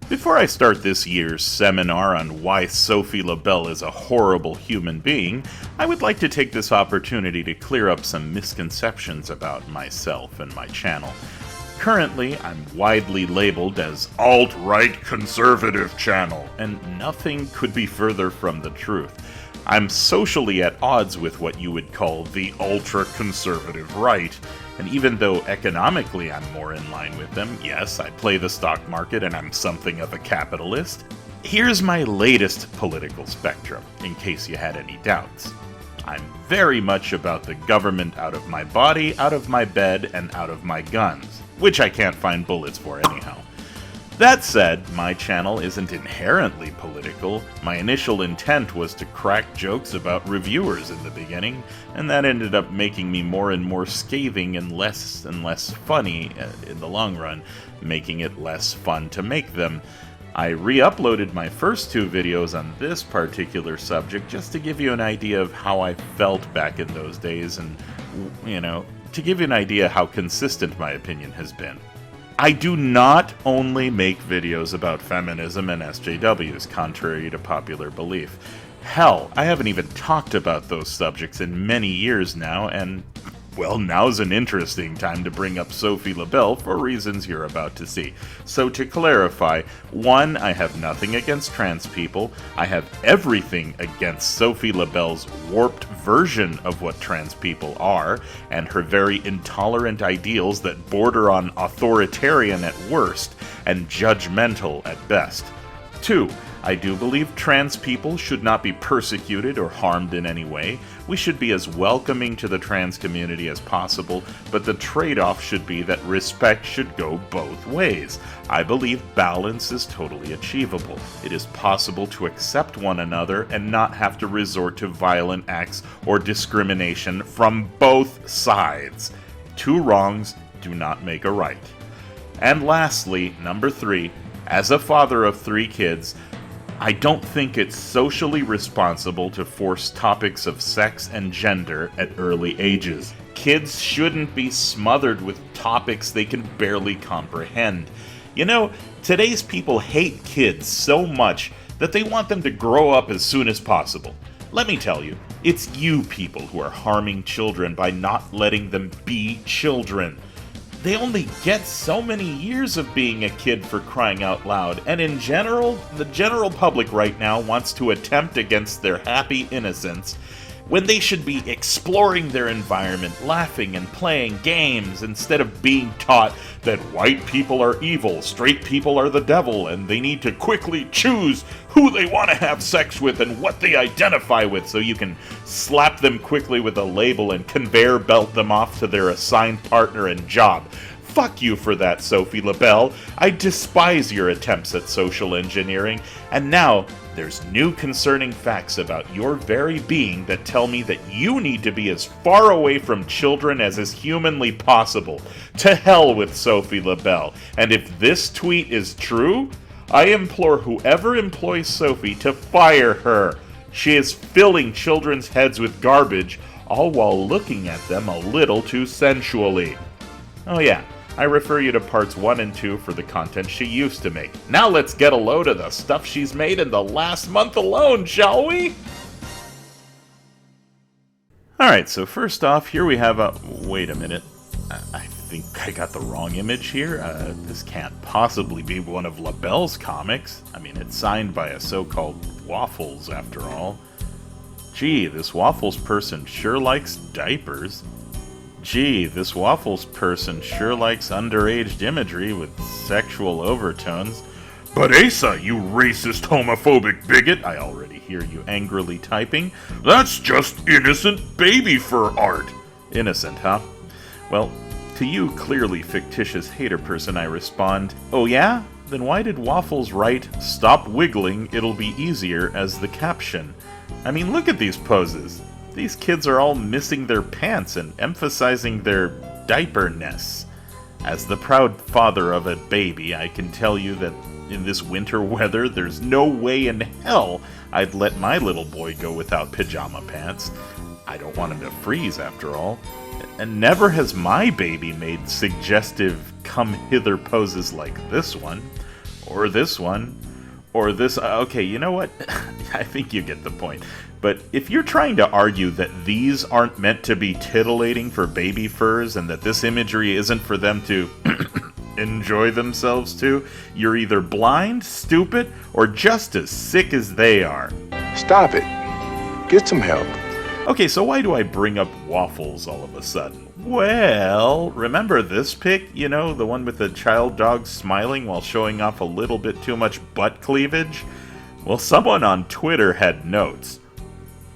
Before I start this year's seminar on why Sophie LaBelle is a horrible human being, I would like to take this opportunity to clear up some misconceptions about myself and my channel. Currently, I'm widely labeled as alt-right conservative channel, and nothing could be further from the truth. I'm socially at odds with what you would call the ultra-conservative right, and even though economically I'm more in line with them, yes, I play the stock market and I'm something of a capitalist, here's my latest political spectrum, in case you had any doubts. I'm very much about the government out of my body, out of my bed, and out of my guns, which I can't find bullets for anyhow. That said, my channel isn't inherently political. My initial intent was to crack jokes about reviewers in the beginning, and that ended up making me more and more scathing and less funny in the long run, making it less fun to make them. I re-uploaded my first two videos on this particular subject just to give you an idea of how I felt back in those days and, to give you an idea how consistent my opinion has been. I do not only make videos about feminism and SJWs, contrary to popular belief. Hell, I haven't even talked about those subjects in many years now, and, well, now's an interesting time to bring up Sophie LaBelle for reasons you're about to see. So to clarify, 1, I have nothing against trans people. I have everything against Sophie LaBelle's warped version of what trans people are, and her very intolerant ideals that border on authoritarian at worst and judgmental at best. 2, I do believe trans people should not be persecuted or harmed in any way. We should be as welcoming to the trans community as possible, but the trade-off should be that respect should go both ways. I believe balance is totally achievable. It is possible to accept one another and not have to resort to violent acts or discrimination from both sides. 2 wrongs do not make a right. And lastly, number 3, as a father of 3 kids, I don't think it's socially responsible to force topics of sex and gender at early ages. Kids shouldn't be smothered with topics they can barely comprehend. Today's people hate kids so much that they want them to grow up as soon as possible. Let me tell you, it's you people who are harming children by not letting them be children. They only get so many years of being a kid, for crying out loud, and in general, the general public right now wants to attempt against their happy innocence when they should be exploring their environment, laughing and playing games instead of being taught that white people are evil, straight people are the devil, and they need to quickly choose who they want to have sex with and what they identify with so you can slap them quickly with a label and conveyor belt them off to their assigned partner and job. Fuck you for that, Sophie LaBelle. I despise your attempts at social engineering, and now there's new concerning facts about your very being that tell me that you need to be as far away from children as is humanly possible. To hell with Sophie LaBelle. And if this tweet is true, I implore whoever employs Sophie to fire her. She is filling children's heads with garbage, all while looking at them a little too sensually. Oh yeah, I refer you to parts 1 and 2 for the content she used to make. Now let's get a load of the stuff she's made in the last month alone, shall we? Alright, so first off, here we have a... Wait a minute. I think I got the wrong image here. This can't possibly be one of LaBelle's comics. I mean, it's signed by a so-called Waffles, after all. Gee, this Waffles person sure likes diapers. Gee, this Waffles person sure likes underage imagery with sexual overtones. But Asa, you racist, homophobic bigot, I already hear you angrily typing. That's just innocent baby fur art. Innocent, huh? Well, to you clearly fictitious hater person, I respond, oh yeah? Then why did Waffles write, "Stop wiggling, it'll be easier," as the caption? I mean, look at these poses. These kids are all missing their pants and emphasizing their diaper-ness. As the proud father of a baby, I can tell you that in this winter weather, there's no way in hell I'd let my little boy go without pajama pants. I don't want him to freeze, after all. And never has my baby made suggestive come-hither poses like this one. or this one, or this. Okay, you know what? I think you get the point. But if you're trying to argue that these aren't meant to be titillating for baby furs and that this imagery isn't for them to enjoy themselves too, you're either blind, stupid, or just as sick as they are. Stop it. Get some help. Okay, so why do I bring up Waffles all of a sudden? Well, remember this pic? You know, the one with the child dog smiling while showing off a little bit too much butt cleavage? Well, someone on Twitter had notes.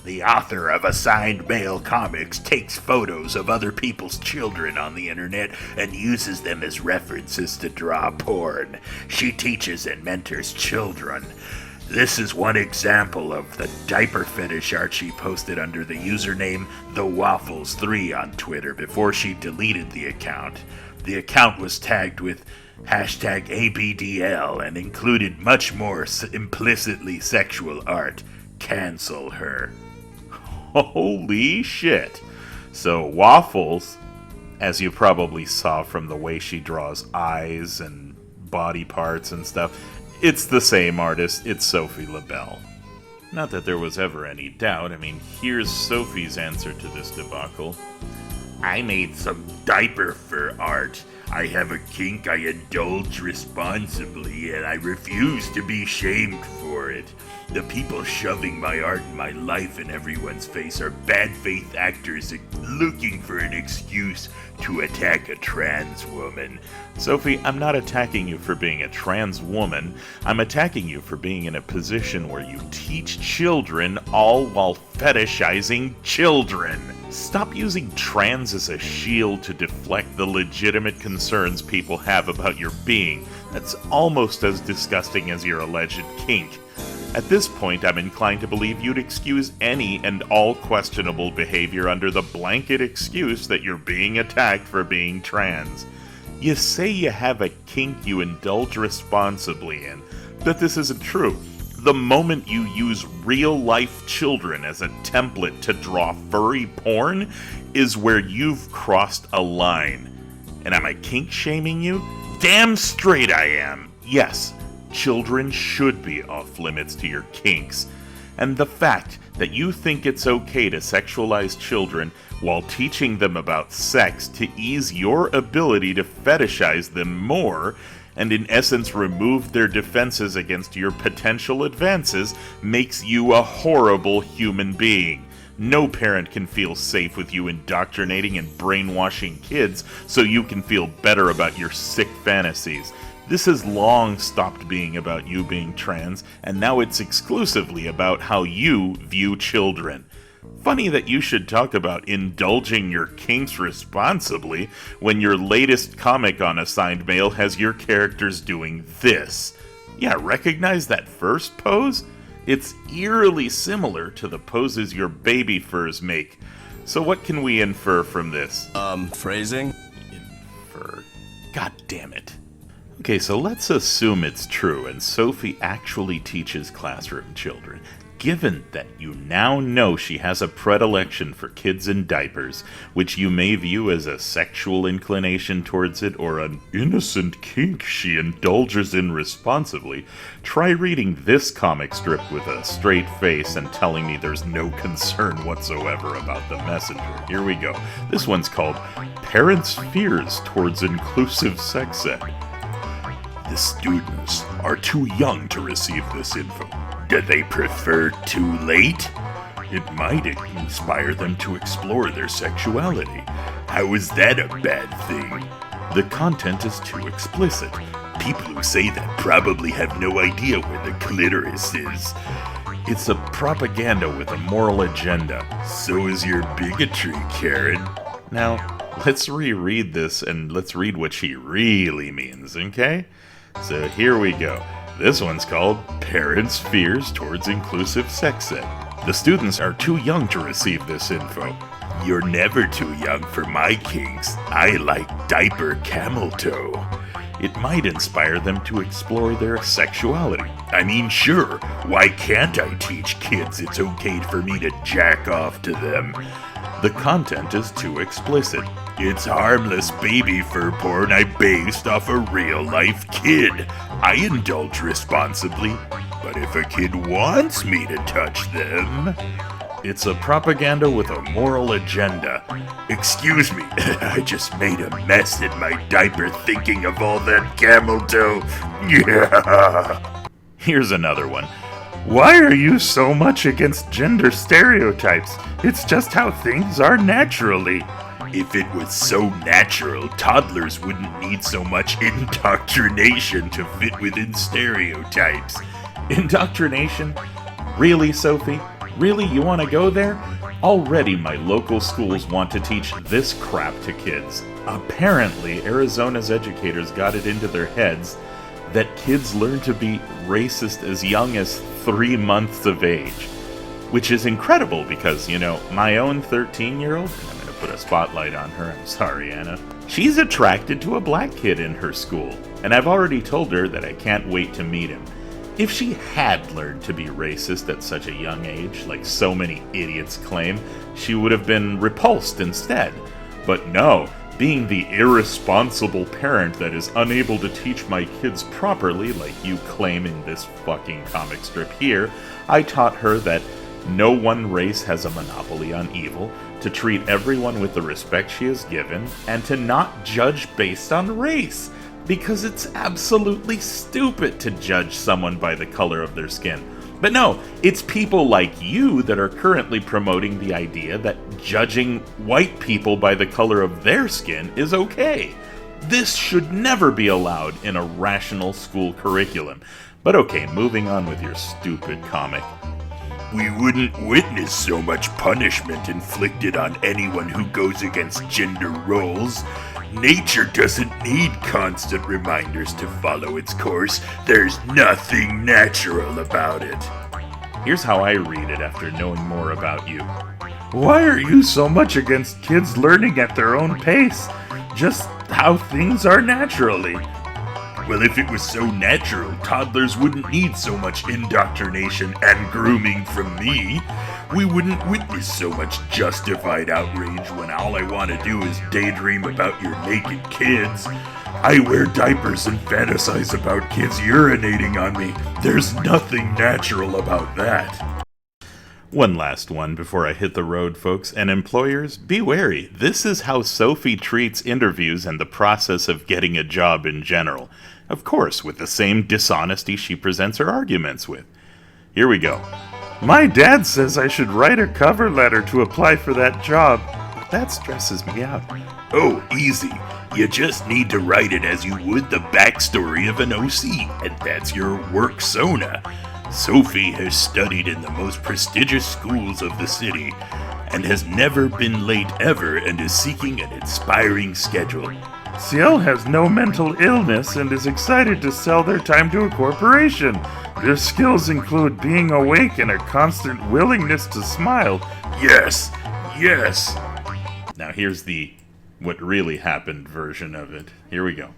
The author of Assigned Male Comics takes photos of other people's children on the internet and uses them as references to draw porn. She teaches and mentors children. This is one example of the diaper fetish art she posted under the username TheWaffles3 on Twitter before she deleted the account. The account was tagged with hashtag ABDL and included much more implicitly sexual art. Cancel her. Holy shit. So Waffles, as you probably saw from the way she draws eyes and body parts and stuff, it's the same artist. It's Sophie LaBelle. Not that there was ever any doubt. I mean, here's Sophie's answer to this debacle. I made some diaper fur art. I have a kink I indulge responsibly, and I refuse to be shamed for it. The people shoving my art in my life in everyone's face are bad faith actors looking for an excuse to attack a trans woman. Sophie, I'm not attacking you for being a trans woman. I'm attacking you for being in a position where you teach children all while fetishizing children. Stop using trans as a shield to deflect the legitimate concerns people have about your being. That's almost as disgusting as your alleged kink. At this point, I'm inclined to believe you'd excuse any and all questionable behavior under the blanket excuse that you're being attacked for being trans. You say you have a kink you indulge responsibly in, but this isn't true. The moment you use real-life children as a template to draw furry porn is where you've crossed a line. And am I kink-shaming you? Damn straight I am! Yes, children should be off-limits to your kinks. And the fact that you think it's okay to sexualize children while teaching them about sex to ease your ability to fetishize them more, and in essence remove their defenses against your potential advances, makes you a horrible human being. No parent can feel safe with you indoctrinating and brainwashing kids so you can feel better about your sick fantasies. This has long stopped being about you being trans, and now it's exclusively about how you view children. Funny that you should talk about indulging your kinks responsibly when your latest comic on Assigned Male has your characters doing this. Yeah, recognize that first pose? It's eerily similar to the poses your baby furs make. So what can we infer from this? Phrasing? Infer. God damn it. Okay, so let's assume it's true and Sophie actually teaches classroom children. Given that you now know she has a predilection for kids in diapers, which you may view as a sexual inclination towards it or an innocent kink she indulges in responsibly, try reading this comic strip with a straight face and telling me there's no concern whatsoever about the messenger. Here we go. This one's called Parents' Fears Towards Inclusive Sex Ed. The students are too young to receive this info. Do they prefer too late? It might inspire them to explore their sexuality. How is that a bad thing? The content is too explicit. People who say that probably have no idea where the clitoris is. It's a propaganda with a moral agenda. So is your bigotry, Karen. Now, let's reread this and let's read what she really means, okay? So here we go. This one's called Parents' Fears Towards Inclusive Sex Ed. The students are too young to receive this info. You're never too young for my kinks. I like diaper camel toe. It might inspire them to explore their sexuality. I mean, sure, why can't I teach kids it's okay for me to jack off to them? The content is too explicit. It's harmless baby fur porn I based off a real-life kid. I indulge responsibly, but if a kid wants me to touch them... It's a propaganda with a moral agenda. Excuse me, I just made a mess in my diaper thinking of all that camel toe. Yeah. Here's another one. Why are you so much against gender stereotypes? It's just how things are naturally. If it was so natural, toddlers wouldn't need so much indoctrination to fit within stereotypes. Indoctrination? Really, Sophie? Really, you want to go there? Already my local schools want to teach this crap to kids. Apparently, Arizona's educators got it into their heads that kids learn to be racist as young as 3 months of age. Which is incredible because, you know, my own 13-year-old, I'm going to put a spotlight on her, I'm sorry, Anna. She's attracted to a black kid in her school, and I've already told her that I can't wait to meet him. If she had learned to be racist at such a young age, like so many idiots claim, she would have been repulsed instead. But no, being the irresponsible parent that is unable to teach my kids properly, like you claim in this fucking comic strip here, I taught her that no one race has a monopoly on evil, to treat everyone with the respect she is given, and to not judge based on race. Because it's absolutely stupid to judge someone by the color of their skin. But no, it's people like you that are currently promoting the idea that judging white people by the color of their skin is okay. This should never be allowed in a rational school curriculum. But okay, moving on with your stupid comic. We wouldn't witness so much punishment inflicted on anyone who goes against gender roles. Nature doesn't need constant reminders to follow its course. There's nothing natural about it. Here's how I read it after knowing more about you. Why are you so much against kids learning at their own pace? Just how things are naturally. Well, if it was so natural, toddlers wouldn't need so much indoctrination and grooming from me. We wouldn't witness so much justified outrage when all I want to do is daydream about your naked kids. I wear diapers and fantasize about kids urinating on me. There's nothing natural about that. One last one before I hit the road, folks, and employers, be wary. This is how Sophie treats interviews and the process of getting a job in general. Of course, with the same dishonesty she presents her arguments with. Here we go. My dad says I should write a cover letter to apply for that job, but that stresses me out. Oh, easy. You just need to write it as you would the backstory of an OC, and that's your worksona. Sophie has studied in the most prestigious schools of the city, and has never been late ever and is seeking an inspiring schedule. Ciel has no mental illness and is excited to sell their time to a corporation. Their skills include being awake and a constant willingness to smile. Yes, yes. Now here's the what really happened version of it. Here we go.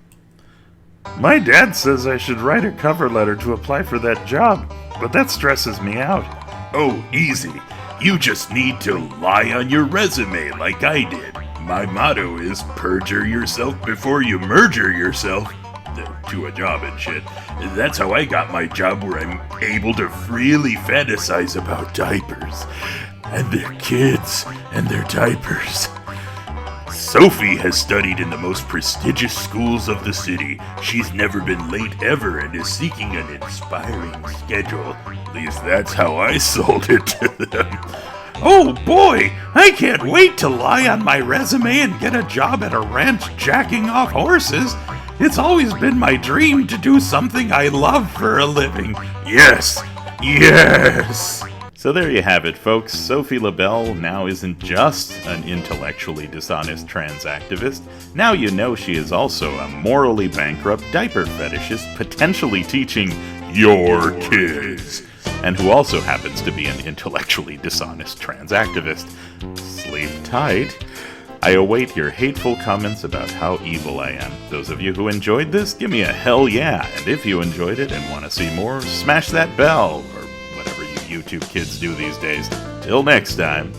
My dad says I should write a cover letter to apply for that job, but that stresses me out. Oh, easy. You just need to lie on your resume like I did. My motto is perjure yourself before you merger yourself to a job and shit. That's how I got my job where I'm able to freely fantasize about diapers and their kids and their diapers. Sophie has studied in the most prestigious schools of the city. She's never been late ever and is seeking an inspiring schedule. At least that's how I sold it to them. Oh boy, I can't wait to lie on my resume and get a job at a ranch jacking off horses. It's always been my dream to do something I love for a living. Yes, yes. So there you have it, folks. Sophie LaBelle now isn't just an intellectually dishonest trans activist. Now you know she is also a morally bankrupt diaper fetishist, potentially teaching your kids, and who also happens to be an intellectually dishonest trans activist. Sleep tight. I await your hateful comments about how evil I am. Those of you who enjoyed this, give me a hell yeah, and if you enjoyed it and want to see more, smash that bell, or whatever you YouTube kids do these days. Till next time.